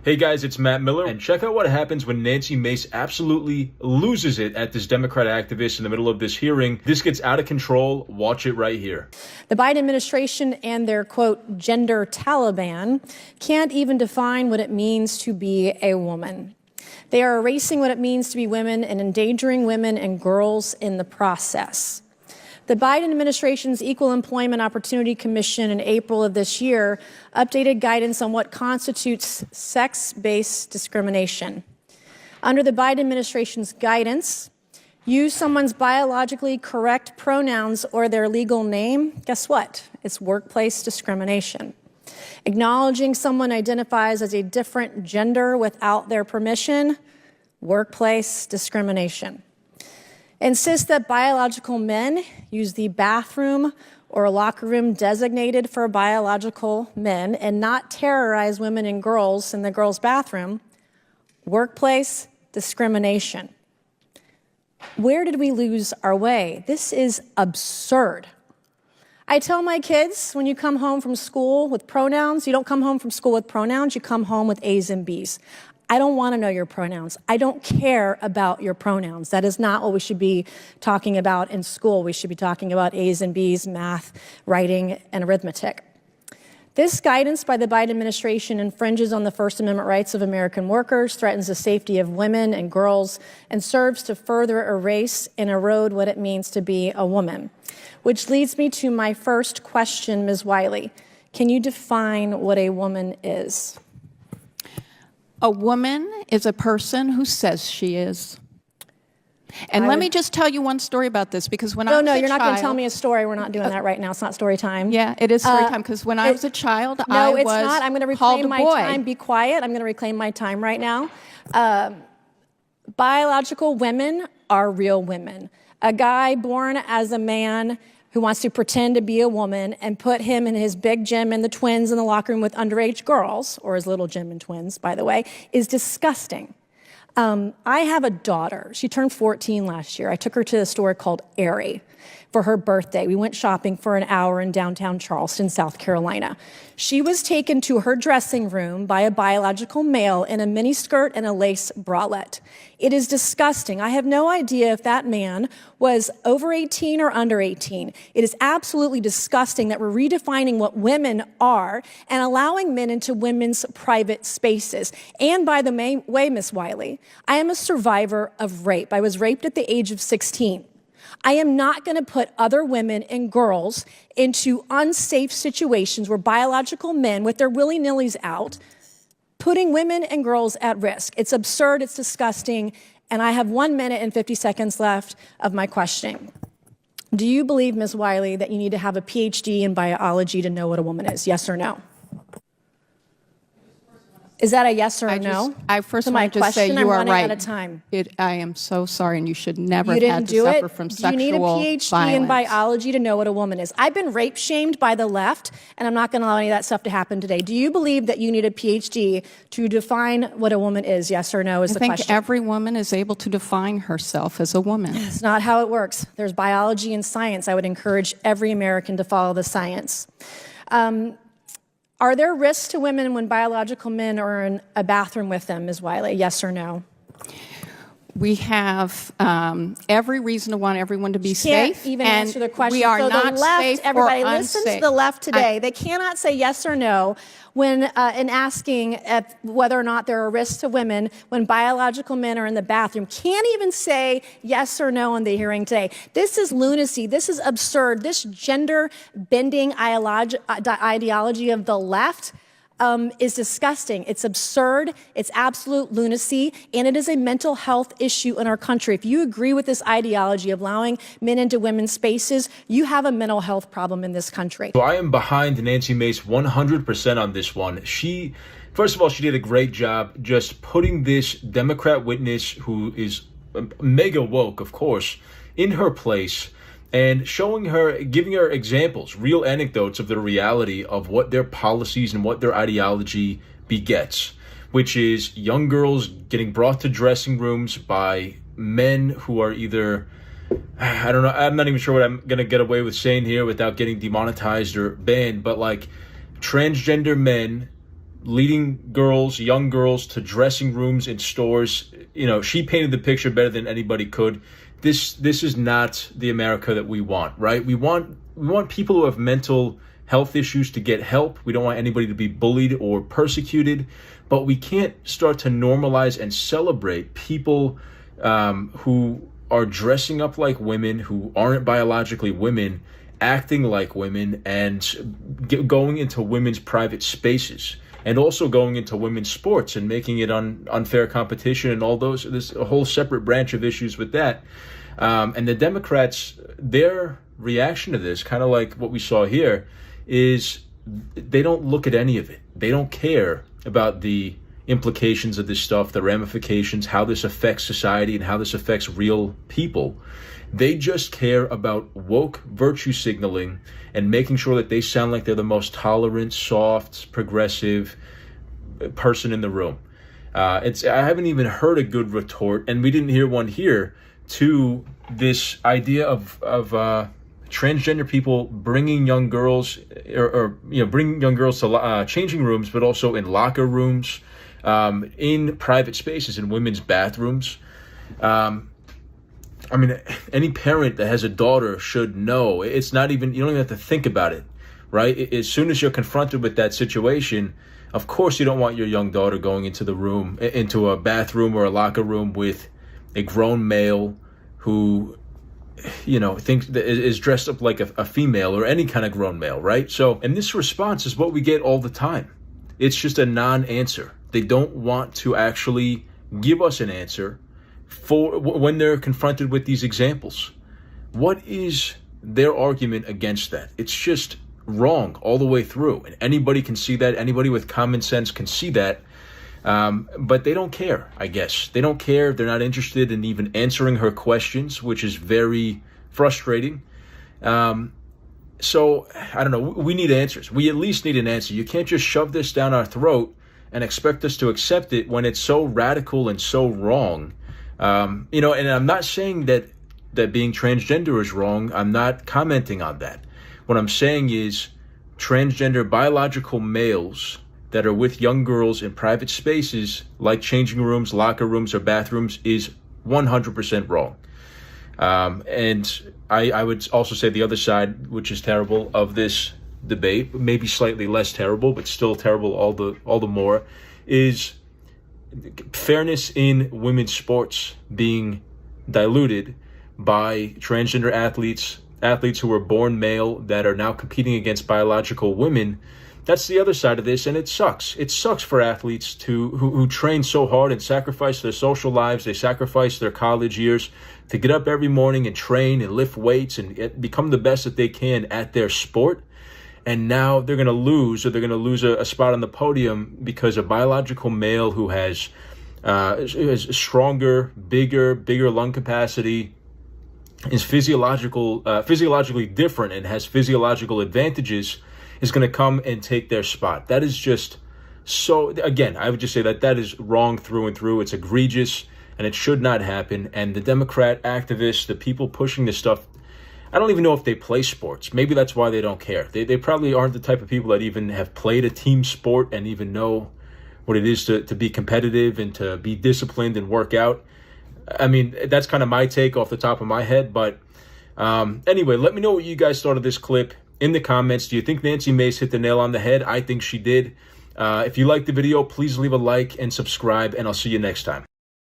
Hey guys, it's Matt Miller, and check out what happens when Nancy Mace absolutely loses it at this Democrat activist in the middle of this hearing. This gets out of control. Watch it right here. The Biden administration and their, quote, gender Taliban can't even define what it means to be a woman. They are erasing what it means to be women and endangering women and girls in the process. The Biden administration's Equal Employment Opportunity Commission in April of this year updated guidance on what constitutes sex-based discrimination. Under the Biden administration's guidance, use someone's biologically correct pronouns or their legal name, guess what? It's workplace discrimination. Acknowledging someone identifies as a different gender without their permission, workplace discrimination. Insist that biological men use the bathroom or locker room designated for biological men and not terrorize women and girls in the girls' bathroom, workplace discrimination. Where did we lose our way? This is absurd. I tell my kids, when you come home from school with pronouns, you don't come home from school with pronouns, you come home with A's and B's. I don't want to know your pronouns. I don't care about your pronouns. That is not what we should be talking about in school. We should be talking about A's and B's, math, writing, and arithmetic. This guidance by the Biden administration infringes on the First Amendment rights of American workers, threatens the safety of women and girls, and serves to further erase and erode what it means to be a woman. Which leads me to my first question, Ms. Wiley. Can you define what a woman is? A woman is a person who says she is. And let me just tell you one story about this, because when I was a child... No, you're not going to tell me a story. We're not doing that right now. It's not story time. Yeah, it is story time, because when I was a child, I was No, it's not. I'm going to reclaim my time. Be quiet. I'm going to reclaim my time right now. Biological women are real women. A guy born as a man who wants to pretend to be a woman and put him and his big Jim and the twins in the locker room with underage girls, or his little Jim and twins, by the way, is disgusting. I have a daughter. She turned 14 last year. I took her to a store called Aerie for her birthday. We went shopping for an hour in downtown Charleston, South Carolina. She was taken to her dressing room by a biological male in a miniskirt and a lace bralette. It is disgusting. I have no idea if that man was over 18 or under 18. It is absolutely disgusting that we're redefining what women are and allowing men into women's private spaces. And by the way, Ms. Wiley, I am a survivor of rape. I was raped at the age of 16. I am not going to put other women and girls into unsafe situations where biological men with their willy-nillys out, putting women and girls at risk. It's absurd, it's disgusting, and I have 1 minute and 50 seconds left of my questioning. Do you believe, Ms. Wiley, that you need to have a PhD in biology to know what a woman is? Yes or no? Is that a yes or a no? I first want to say you are right. I'm running out of time. I am so sorry, and you should never have had to suffer from sexual violence. You need a PhD in biology to know what a woman is. I've been rape shamed by the left, and I'm not going to allow any of that stuff to happen today. Do you believe that you need a PhD to define what a woman is? Yes or no is the question. I think every woman is able to define herself as a woman. It's not how it works. There's biology and science. I would encourage every American to follow the science. Are there risks to women when biological men are in a bathroom with them, Ms. Wiley? Yes or no? We have every reason to want everyone to be safe. Can't even answer the question. We are so not the left, safe everybody or listen unsafe. to the left today. They cannot say yes or no when in asking whether or not there are risks to women when biological men are in the bathroom. Can't even say yes or no in the hearing today. This is lunacy. This is absurd. This gender-bending ideology of the left is disgusting. It's absurd. It's absolute lunacy, and it is a mental health issue in our country. If you agree with this ideology of allowing men into women's spaces, you have a mental health problem in this country. So I am behind Nancy Mace 100% on this one. First of all, she did a great job just putting this Democrat witness, who is mega woke, of course, in her place, and showing her, giving her examples, real anecdotes of the reality of what their policies and what their ideology begets, which is young girls getting brought to dressing rooms by men who are either, I don't know, I'm not even sure what I'm going to get away with saying here without getting demonetized or banned, but like transgender men leading girls, young girls, to dressing rooms in stores. You know, she painted the picture better than anybody could. This is not the America that we want, right? We want people who have mental health issues to get help. We don't want anybody to be bullied or persecuted, but we can't start to normalize and celebrate people who are dressing up like women, who aren't biologically women, acting like women, and going into women's private spaces, and also going into women's sports and making it unfair competition and all those. There's a whole separate branch of issues with that. And the Democrats, their reaction to this, kind of like what we saw here, is they don't look at any of it. They don't care about the implications of this stuff, the ramifications, how this affects society and how this affects real people. They just care about woke virtue signaling and making sure that they sound like they're the most tolerant, soft, progressive person in the room. I haven't even heard a good retort, and we didn't hear one here, to this idea of transgender people bringing young girls, or bringing young girls to changing rooms, but also in locker rooms, in private spaces, in women's bathrooms. I mean, any parent that has a daughter should know. It's not even, you don't even have to think about it, right? As soon as you're confronted with that situation, of course you don't want your young daughter going into a bathroom or a locker room with a grown male who, thinks is dressed up like a female, or any kind of grown male, right? So, and this response is what we get all the time. It's just a non-answer. They don't want to actually give us an answer for when they're confronted with these examples. What is their argument against that? It's just wrong all the way through, and anybody can see that. Anybody with common sense can see that. But they don't care, I guess. They don't care. They're not interested in even answering her questions, which is very frustrating. So, I don't know. We need answers. We at least need an answer. You can't just shove this down our throat and expect us to accept it when it's so radical and so wrong. And I'm not saying that being transgender is wrong. I'm not commenting on that. What I'm saying is transgender biological males that are with young girls in private spaces like changing rooms, locker rooms, or bathrooms is 100% wrong. And I would also say the other side, which is terrible, of this debate, maybe slightly less terrible, but still terrible all the more, is fairness in women's sports being diluted by transgender athletes who were born male that are now competing against biological women. That's the other side of this, and it sucks. It sucks for athletes who train so hard and sacrifice their social lives. They sacrifice their college years to get up every morning and train and lift weights and become the best that they can at their sport. And now they're going to lose, or they're going to lose a spot on the podium because a biological male who has stronger, bigger lung capacity, is physiologically different and has physiological advantages, is going to come and take their spot. That is just so, again, I would just say that is wrong through and through. It's egregious, and it should not happen. And the Democrat activists, the people pushing this stuff, I don't even know if they play sports. Maybe that's why they don't care. They probably aren't the type of people that even have played a team sport and even know what it is to be competitive and to be disciplined and work out. I mean, that's kind of my take off the top of my head. But anyway, let me know what you guys thought of this clip in the comments. Do you think Nancy Mace hit the nail on the head? I think she did. If you liked the video, please leave a like and subscribe, and I'll see you next time.